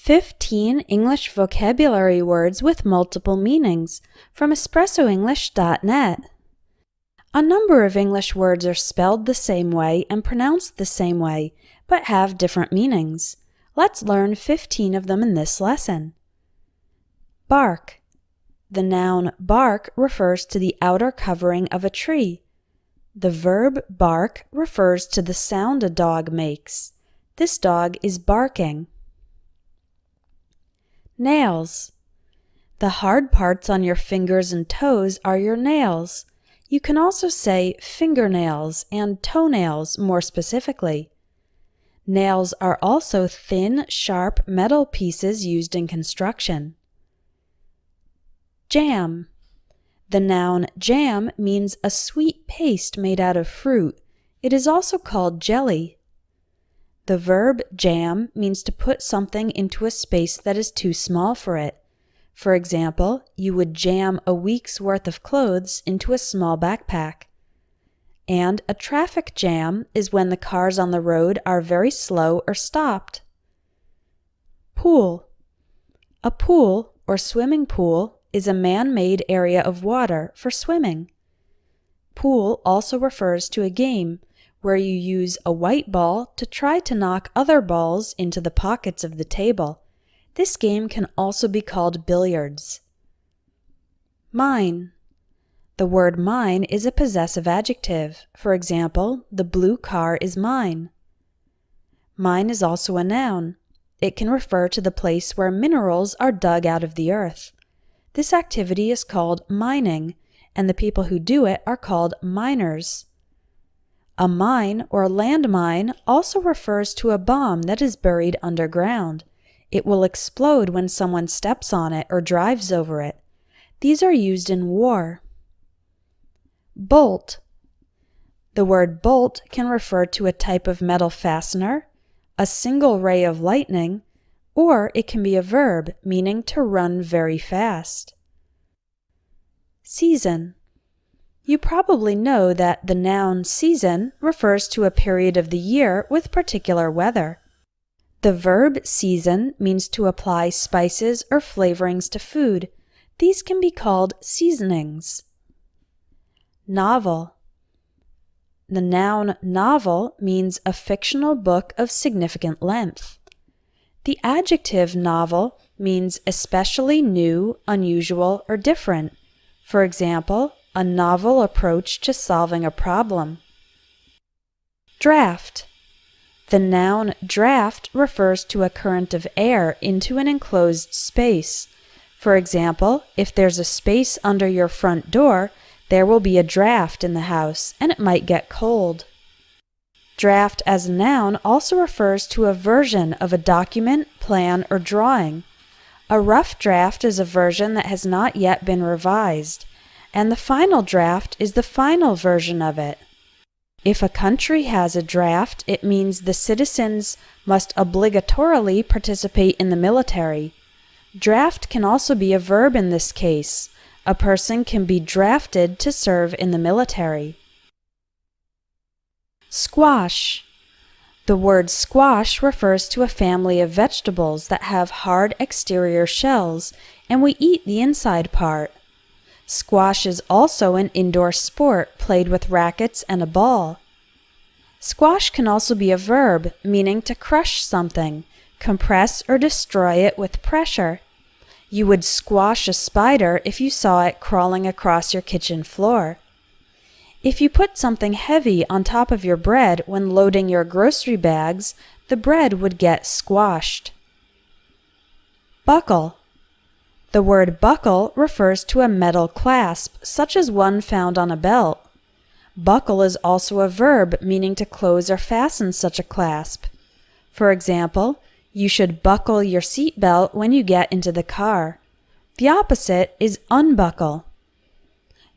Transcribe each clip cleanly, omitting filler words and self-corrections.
15 English vocabulary words with multiple meanings from EspressoEnglish.net. A number of English words are spelled the same way and pronounced the same way, but have different meanings. Let's learn 15 of them in this lesson. Bark. The noun bark refers to the outer covering of a tree. The verb bark refers to the sound a dog makes. This dog is barking. Nails. The hard parts on your fingers and toes are your nails. You can also say fingernails and toenails more specifically. Nails are also thin, sharp metal pieces used in construction. Jam. The noun jam means a sweet paste made out of fruit. It is also called jelly. The verb jam means to put something into a space that is too small for it. For example, you would jam a week's worth of clothes into a small backpack. And a traffic jam is when the cars on the road are very slow or stopped. Pool. A pool, or swimming pool, is a man-made area of water for swimming. Pool also refers to a game where you use a white ball to try to knock other balls into the pockets of the table. This game can also be called billiards. Mine. The word mine is a possessive adjective. For example, the blue car is mine. Mine is also a noun. It can refer to the place where minerals are dug out of the earth. This activity is called mining, and the people who do it are called miners. A mine or landmine also refers to a bomb that is buried underground. It will explode when someone steps on it or drives over it. These are used in war. Bolt. The word bolt can refer to a type of metal fastener, a single ray of lightning, or it can be a verb meaning to run very fast. Season. You probably know that the noun season refers to a period of the year with particular weather. The verb season means to apply spices or flavorings to food. These can be called seasonings. Novel. The noun novel means a fictional book of significant length. The adjective novel means especially new, unusual, or different. For example, a novel approach to solving a problem. Draft. The noun draft refers to a current of air into an enclosed space. For example, if there's a space under your front door, there will be a draft in the house, and it might get cold. Draft as a noun also refers to a version of a document, plan, or drawing. A rough draft is a version that has not yet been revised, and the final draft is the final version of it. If a country has a draft, it means the citizens must obligatorily participate in the military. Draft can also be a verb in this case. A person can be drafted to serve in the military. Squash. The word squash refers to a family of vegetables that have hard exterior shells, and we eat the inside part. Squash is also an indoor sport played with rackets and a ball. Squash can also be a verb, meaning to crush something, compress or destroy it with pressure. You would squash a spider if you saw it crawling across your kitchen floor. If you put something heavy on top of your bread when loading your grocery bags, the bread would get squashed. Buckle. The word buckle refers to a metal clasp, such as one found on a belt. Buckle is also a verb meaning to close or fasten such a clasp. For example, you should buckle your seat belt when you get into the car. The opposite is unbuckle.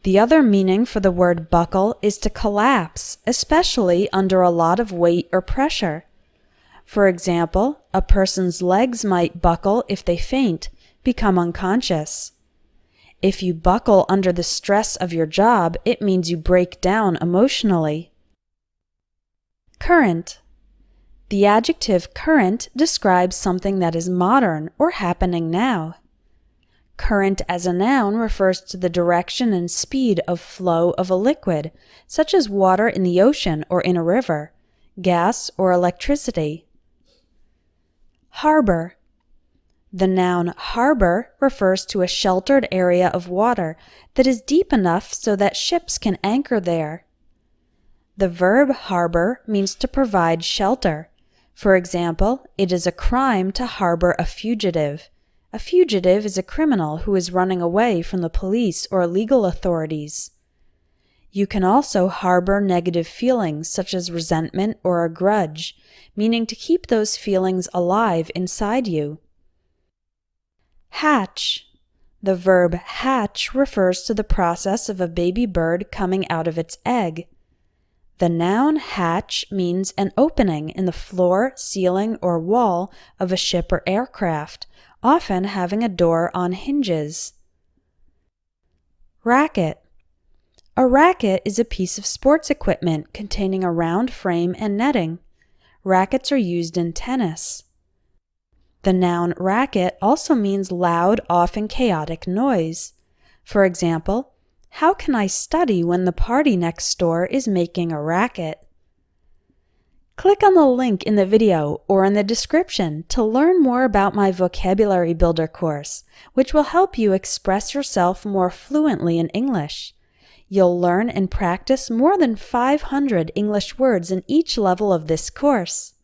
The other meaning for the word buckle is to collapse, especially under a lot of weight or pressure. For example, a person's legs might buckle if they faint, become unconscious. If you buckle under the stress of your job, it means you break down emotionally. Current. The adjective current describes something that is modern or happening now. Current as a noun refers to the direction and speed of flow of a liquid, such as water in the ocean or in a river, gas or electricity. Harbor. The noun harbor refers to a sheltered area of water that is deep enough so that ships can anchor there. The verb harbor means to provide shelter. For example, it is a crime to harbor a fugitive. A fugitive is a criminal who is running away from the police or legal authorities. You can also harbor negative feelings such as resentment or a grudge, meaning to keep those feelings alive inside you. Hatch. The verb hatch refers to the process of a baby bird coming out of its egg. The noun hatch means an opening in the floor, ceiling, or wall of a ship or aircraft, often having a door on hinges. Racket. A racket is a piece of sports equipment containing a round frame and netting. Rackets are used in tennis. The noun racket also means loud, often chaotic noise. For example, how can I study when the party next door is making a racket? Click on the link in the video or in the description to learn more about my Vocabulary Builder course, which will help you express yourself more fluently in English. You'll learn and practice more than 500 English words in each level of this course.